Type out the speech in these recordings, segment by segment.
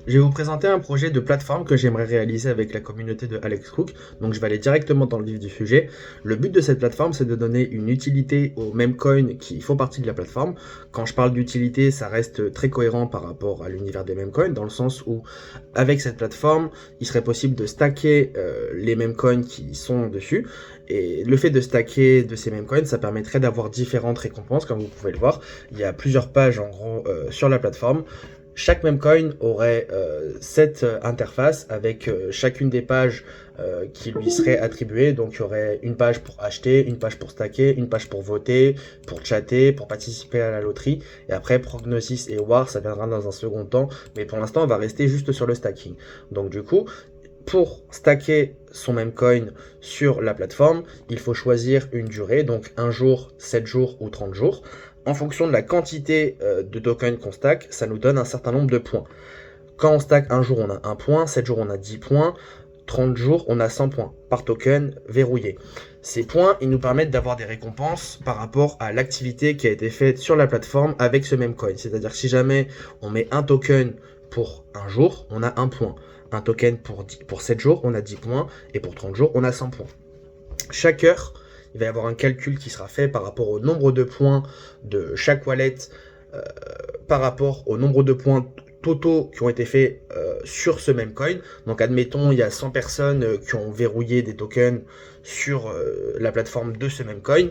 Je vais vous présenter un projet de plateforme que j'aimerais réaliser avec la communauté de Alex Cook. Donc je vais aller directement dans le vif du sujet. Le but de cette plateforme, c'est de donner une utilité aux meme coins qui font partie de la plateforme. Quand je parle d'utilité, ça reste très cohérent par rapport à l'univers des meme coins, dans le sens où avec cette plateforme, il serait possible de stacker les meme coins qui sont dessus. Et le fait de stacker de ces meme coins, ça permettrait d'avoir différentes récompenses, comme vous pouvez le voir. Il y a plusieurs pages en gros sur la plateforme. Chaque memecoin aurait cette interface avec chacune des pages qui lui seraient attribuées. Donc il y aurait une page pour acheter, une page pour stacker, une page pour voter, pour chatter, pour participer à la loterie. Et après Prognosis et War, ça viendra dans un second temps. Mais pour l'instant, on va rester juste sur le stacking. Donc du coup, pour stacker son memecoin sur la plateforme, il faut choisir une durée, donc 1 jour, 7 jours ou 30 jours. En fonction de la quantité de tokens qu'on stack, ça nous donne un certain nombre de points. Quand on stack 1 jour, on a 1 point, 7 jours, on a 10 points, 30 jours, on a 100 points par token verrouillé. Ces points, ils nous permettent d'avoir des récompenses par rapport à l'activité qui a été faite sur la plateforme avec ce même coin. C'est-à-dire que si jamais on met un token pour 1 jour, on a 1 point. Un token pour 7 jours, on a 10 points. Et pour 30 jours, on a 100 points. Chaque heure, il va y avoir un calcul qui sera fait par rapport au nombre de points de chaque wallet, euh, par rapport au nombre de points totaux qui ont été faits sur ce même coin. Donc admettons, il y a 100 personnes qui ont verrouillé des tokens sur la plateforme de ce même coin.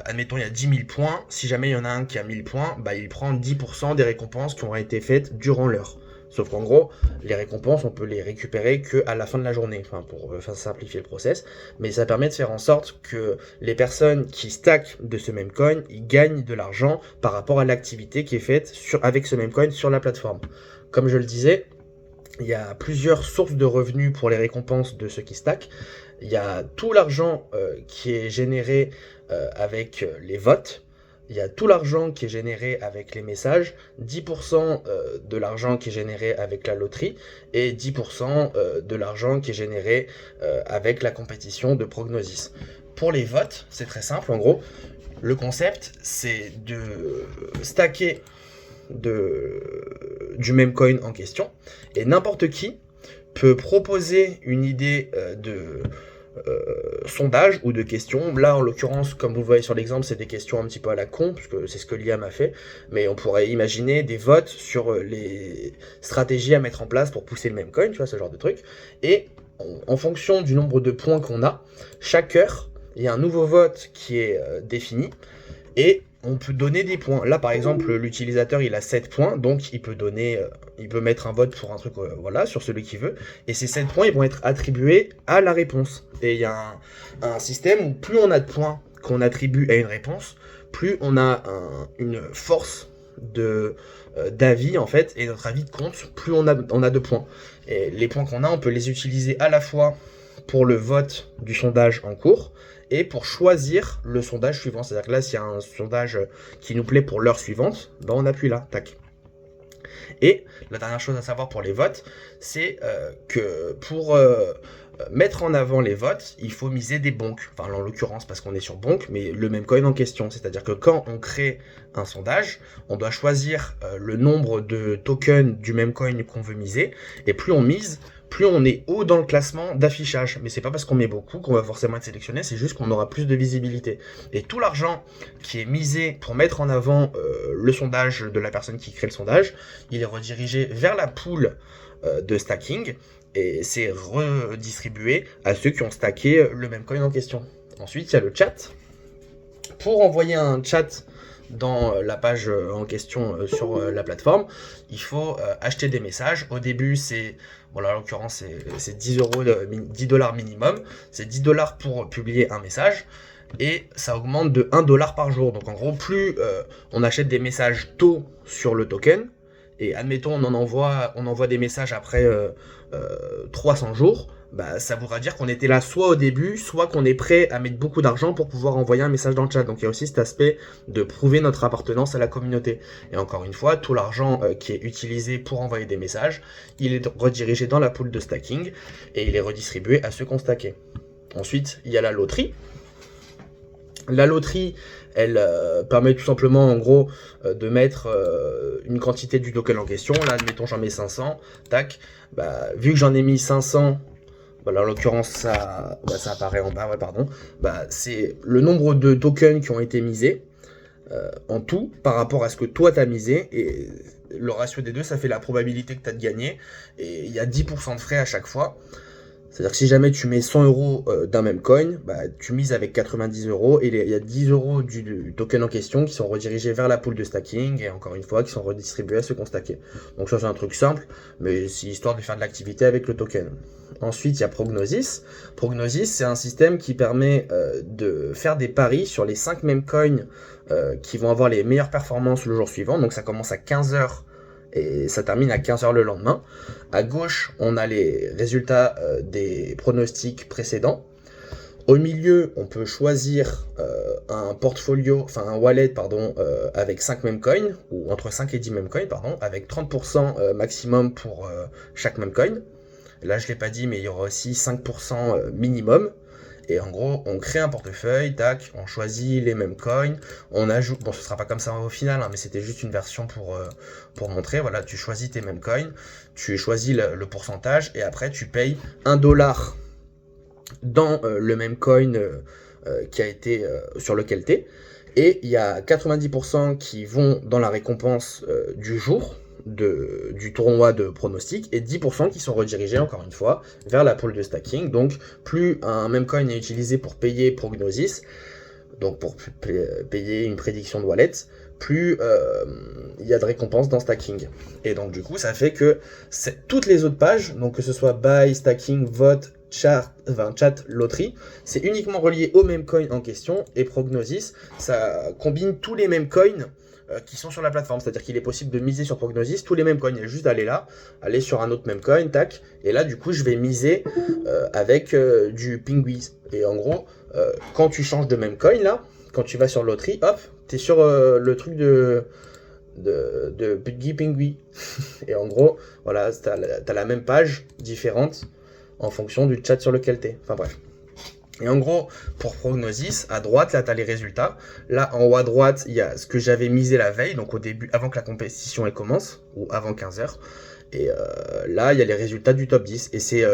Admettons, il y a 10 000 points. Si jamais il y en a un qui a 1000 points, bah, il prend 10% des récompenses qui ont été faites durant l'heure. Sauf qu'en gros, les récompenses, on peut les récupérer qu'à la fin de la journée, enfin, pour simplifier le process. Mais ça permet de faire en sorte que les personnes qui stackent de ce même coin, ils gagnent de l'argent par rapport à l'activité qui est faite avec ce même coin sur la plateforme. Comme je le disais, il y a plusieurs sources de revenus pour les récompenses de ceux qui stackent. Il y a tout l'argent qui est généré avec les votes. Il y a tout l'argent qui est généré avec les messages, 10% de l'argent qui est généré avec la loterie et 10% de l'argent qui est généré avec la compétition de prognosis. Pour les votes, c'est très simple en gros. Le concept, c'est de stacker du même coin en question et n'importe qui peut proposer une idée de sondage ou de questions. Là, en l'occurrence, comme vous le voyez sur l'exemple, c'est des questions un petit peu à la con, puisque c'est ce que l'IA m'a fait, mais on pourrait imaginer des votes sur les stratégies à mettre en place pour pousser le même coin, tu vois, ce genre de truc. Et en fonction du nombre de points qu'on a, chaque heure, il y a un nouveau vote qui est défini, et on peut donner des points. Là, par exemple, l'utilisateur, il a 7 points, donc il peut donner, il peut mettre un vote pour un truc, voilà, sur celui qu'il veut. Et ces 7 points, ils vont être attribués à la réponse. Et il y a un système où plus on a de points qu'on attribue à une réponse, plus on a une force d'avis, en fait, et notre avis compte, plus on a de points. Et les points qu'on a, on peut les utiliser à la fois pour le vote du sondage en cours, et pour choisir le sondage suivant. C'est-à-dire que là, s'il y a un sondage qui nous plaît pour l'heure suivante, ben on appuie là, tac. Et la dernière chose à savoir pour les votes, c'est que pour mettre en avant les votes, il faut miser des bonks. Enfin, en l'occurrence, parce qu'on est sur bonk, mais le même coin en question. C'est-à-dire que quand on crée un sondage, on doit choisir le nombre de tokens du même coin qu'on veut miser. Et plus on mise, plus on est haut dans le classement d'affichage. Mais c'est pas parce qu'on met beaucoup qu'on va forcément être sélectionné, c'est juste qu'on aura plus de visibilité. Et tout l'argent qui est misé pour mettre en avant le sondage de la personne qui crée le sondage, il est redirigé vers la pool de stacking et c'est redistribué à ceux qui ont stacké le même coin en question. Ensuite, il y a le chat. Pour envoyer un chat dans la page en question sur la plateforme, il faut acheter des messages. Au début, c'est, bon là en l'occurrence, c'est 10 euros, 10 dollars minimum. C'est 10 dollars pour publier un message. Et ça augmente de 1 dollar par jour. Donc en gros, plus on achète des messages tôt sur le token, et admettons on envoie des messages après 300 jours, bah, ça voudra dire qu'on était là soit au début, soit qu'on est prêt à mettre beaucoup d'argent pour pouvoir envoyer un message dans le chat. Donc il y a aussi cet aspect de prouver notre appartenance à la communauté. Et encore une fois, tout l'argent qui est utilisé pour envoyer des messages, il est redirigé dans la pool de stacking et il est redistribué à ceux qui ont stacké. Ensuite, il y a la loterie. La loterie, elle permet tout simplement, en gros, de mettre une quantité du token en question. Là, admettons, j'en mets 500. Tac. Bah, vu que j'en ai mis 500, bah, là, en l'occurrence, ça apparaît en bas, ouais, pardon. Bah, c'est le nombre de tokens qui ont été misés en tout par rapport à ce que toi t'as misé. Et le ratio des deux, ça fait la probabilité que tu as de gagner. Et il y a 10% de frais à chaque fois. C'est-à-dire que si jamais tu mets 100 euros d'un même coin, bah, tu mises avec 90 euros et il y a 10 euros du token en question qui sont redirigés vers la pool de stacking et encore une fois qui sont redistribués à ceux qui ont stacké. Donc ça c'est un truc simple, mais c'est histoire de faire de l'activité avec le token. Ensuite il y a Prognosis. Prognosis c'est un système qui permet de faire des paris sur les 5 mêmes coins qui vont avoir les meilleures performances le jour suivant. Donc ça commence à 15h et ça termine à 15h le lendemain. À gauche, on a les résultats des pronostics précédents. Au milieu, on peut choisir un portfolio, enfin un wallet, pardon, avec 5 meme coins, ou entre 5 et 10 meme coins, pardon, avec 30% maximum pour chaque meme coin. Là, je ne l'ai pas dit, mais il y aura aussi 5% minimum. Et en gros, on crée un portefeuille, tac, on choisit les mêmes coins, on ajoute, bon ce sera pas comme ça au final, hein, mais c'était juste une version pour montrer, voilà, tu choisis tes mêmes coins, tu choisis le pourcentage, et après tu payes 1$ dans le même coin qui a été sur lequel t'es, et il y a 90% qui vont dans la récompense du jour, du tournoi de pronostic et 10% qui sont redirigés encore une fois vers la pool de stacking. Donc plus un même coin est utilisé pour payer Prognosis, donc pour payer une prédiction de wallet, plus il y a de récompenses dans stacking. Et donc du coup ça fait que toutes les autres pages, donc que ce soit buy, stacking, vote, chat, loterie, c'est uniquement relié au même coin en question. Et Prognosis, ça combine tous les mêmes coins qui sont sur la plateforme, c'est-à-dire qu'il est possible de miser sur Prognosis, tous les mêmes coins, il y a juste d'aller là, aller sur un autre même coin, tac, et là du coup je vais miser avec du Pingui. Et en gros, quand tu changes de même coin là, quand tu vas sur loterie, hop, t'es sur le truc de Piggy Pingui. Et en gros, voilà, t'as la même page différente en fonction du chat sur lequel t'es. Enfin bref. Et en gros, pour Prognosis, à droite, là, tu as les résultats. Là, en haut à droite, il y a ce que j'avais misé la veille, donc au début, avant que la compétition elle commence, ou avant 15h. Et là, il y a les résultats du top 10. Et c'est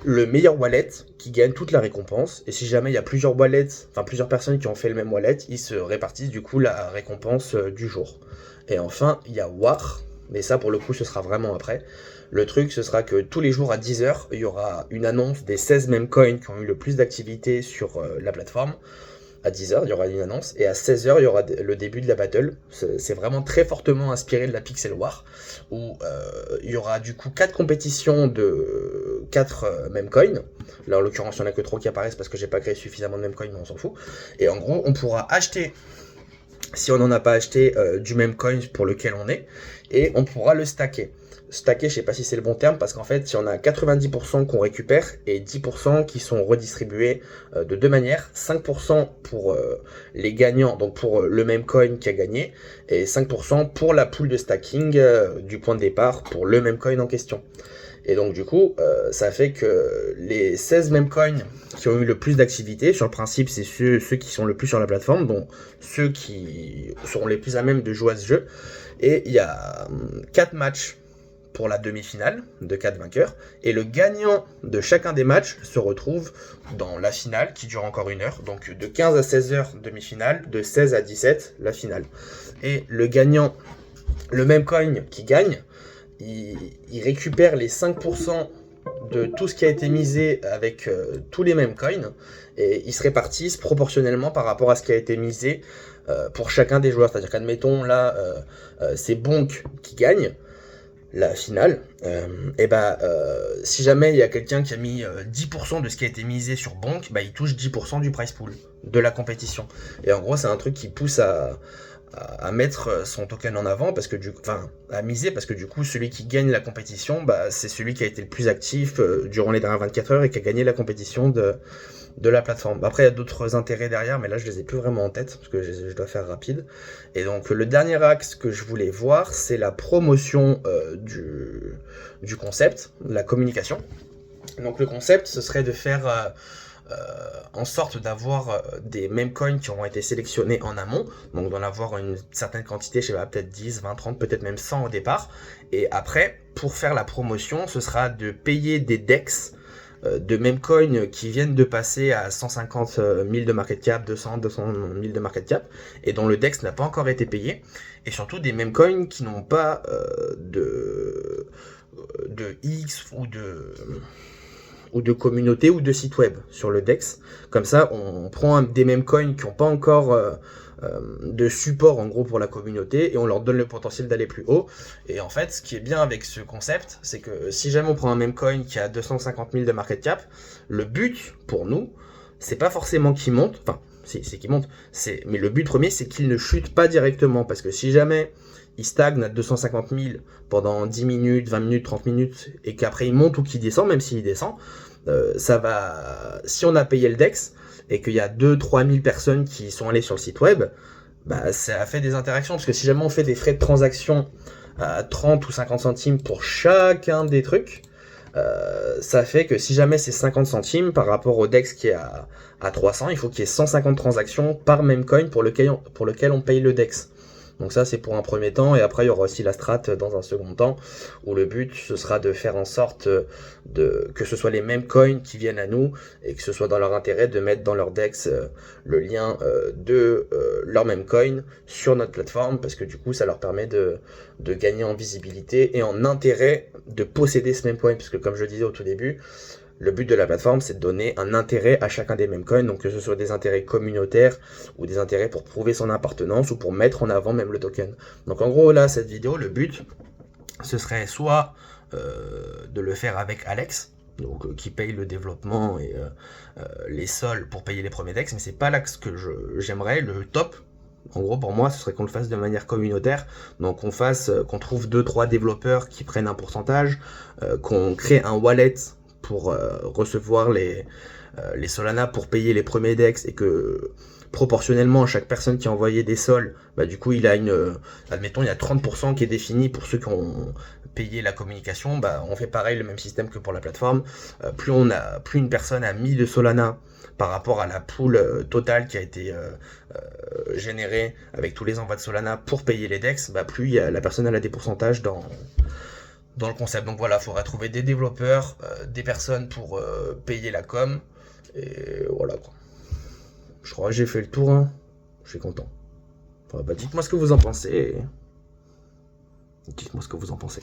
le meilleur wallet qui gagne toute la récompense. Et si jamais il y a plusieurs wallets, enfin plusieurs personnes qui ont fait le même wallet, ils se répartissent du coup la récompense du jour. Et enfin, il y a War. Mais ça, pour le coup, ce sera vraiment après. Le truc, ce sera que tous les jours à 10h, il y aura une annonce des 16 mêmes coins qui ont eu le plus d'activité sur la plateforme. À 10h, il y aura une annonce. Et à 16h, il y aura le début de la battle. C'est vraiment très fortement inspiré de la Pixel War. Où il y aura du coup 4 compétitions de 4 mêmes coins. Là, en l'occurrence, il n'y en a que 3 qui apparaissent parce que j'ai pas créé suffisamment de mêmes coins, mais on s'en fout. Et en gros, on pourra acheter, si on n'en a pas acheté, du même coin pour lequel on est. Et on pourra le stacker. Stacker, je sais pas si c'est le bon terme, parce qu'en fait, il y en a 90% qu'on récupère et 10% qui sont redistribués de deux manières. 5% pour les gagnants, donc pour le même coin qui a gagné, et 5% pour la pool de stacking du point de départ pour le même coin en question. Et donc du coup, ça fait que les 16 mêmes coins qui ont eu le plus d'activité, sur le principe, c'est ceux qui sont le plus sur la plateforme, donc ceux qui seront les plus à même de jouer à ce jeu. Et il y a 4 matchs pour la demi-finale de 4 vainqueurs, et le gagnant de chacun des matchs se retrouve dans la finale qui dure encore 1 heure, donc de 15 à 16h demi-finale, de 16 à 17 la finale. Et le gagnant, le même coin qui gagne, il récupère les 5% de tout ce qui a été misé avec tous les mêmes coins, et ils se répartissent proportionnellement par rapport à ce qui a été misé pour chacun des joueurs. C'est-à-dire qu'admettons là, c'est Bonk qui gagne la finale, si jamais il y a quelqu'un qui a mis 10% de ce qui a été misé sur Bonk, il touche 10% du prize pool de la compétition. Et en gros, c'est un truc qui pousse à mettre son token en avant, parce que à miser, parce que du coup, celui qui gagne la compétition, c'est celui qui a été le plus actif durant les dernières 24 heures et qui a gagné la compétition de la plateforme. Après, il y a d'autres intérêts derrière, mais là, je les ai plus vraiment en tête, parce que je dois faire rapide. Et donc, le dernier axe que je voulais voir, c'est la promotion du concept, la communication. Donc, le concept, ce serait de faire en sorte d'avoir des meme coins qui auront été sélectionnés en amont, donc d'en avoir une certaine quantité, je sais pas, peut-être 10, 20, 30, peut-être même 100 au départ, et après, pour faire la promotion, ce sera de payer des DEX de meme coins qui viennent de passer à 150 000 de market cap, 200 000 de market cap, et dont le DEX n'a pas encore été payé, et surtout des meme coins qui n'ont pas de X ou de communauté ou de site web sur le DEX. Comme ça, on prend des meme coins qui n'ont pas encore de support en gros pour la communauté et on leur donne le potentiel d'aller plus haut. Et en fait, ce qui est bien avec ce concept, c'est que si jamais on prend un meme coin qui a 250 000 de market cap, le but pour nous, c'est pas forcément qu'il monte, enfin, c'est qu'il monte, mais le but premier, c'est qu'il ne chute pas directement, parce que si jamais il stagne à 250 000 pendant 10 minutes, 20 minutes, 30 minutes, et qu'après il monte ou qu'il descend, même s'il descend, ça va. Si on a payé le DEX et qu'il y a 2-3 000 personnes qui sont allées sur le site web, bah ça a fait des interactions, parce que si jamais on fait des frais de transaction à 30 ou 50 centimes pour chacun des trucs, ça fait que si jamais c'est 50 centimes par rapport au DEX qui est à 300, il faut qu'il y ait 150 transactions par même coin pour lequel on paye le DEX. Donc ça c'est pour un premier temps, et après il y aura aussi la strat dans un second temps, où le but ce sera de faire en sorte que ce soit les mêmes coins qui viennent à nous, et que ce soit dans leur intérêt de mettre dans leur DEX le lien de leur même coin sur notre plateforme, parce que du coup ça leur permet de gagner en visibilité et en intérêt de posséder ce même coin, parce que comme je disais au tout début, le but de la plateforme, c'est de donner un intérêt à chacun des mêmes coins, donc que ce soit des intérêts communautaires ou des intérêts pour prouver son appartenance ou pour mettre en avant même le token. Donc en gros, là, cette vidéo, le but, ce serait soit de le faire avec Alex, donc qui paye le développement et les sols pour payer les premiers DEX, mais c'est pas là ce que j'aimerais, le top. En gros, pour moi, ce serait qu'on le fasse de manière communautaire. Donc, qu'on trouve 2-3 développeurs qui prennent un pourcentage, qu'on crée un wallet pour recevoir les Solana pour payer les premiers DEX, et que proportionnellement à chaque personne qui a envoyé des sols, bah du coup il a admettons il y a 30% qui est défini pour ceux qui ont payé la communication, bah on fait pareil, le même système que pour la plateforme. Plus une personne a mis de Solana par rapport à la pool totale qui a été générée avec tous les envois de Solana pour payer les DEX, bah plus la personne elle a des pourcentages dans le concept. Donc voilà, il faudra trouver des développeurs, des personnes pour payer la com, et voilà quoi. Je crois que j'ai fait le tour, hein. Je suis content. Enfin, bah, dites-moi ce que vous en pensez. Dites-moi ce que vous en pensez.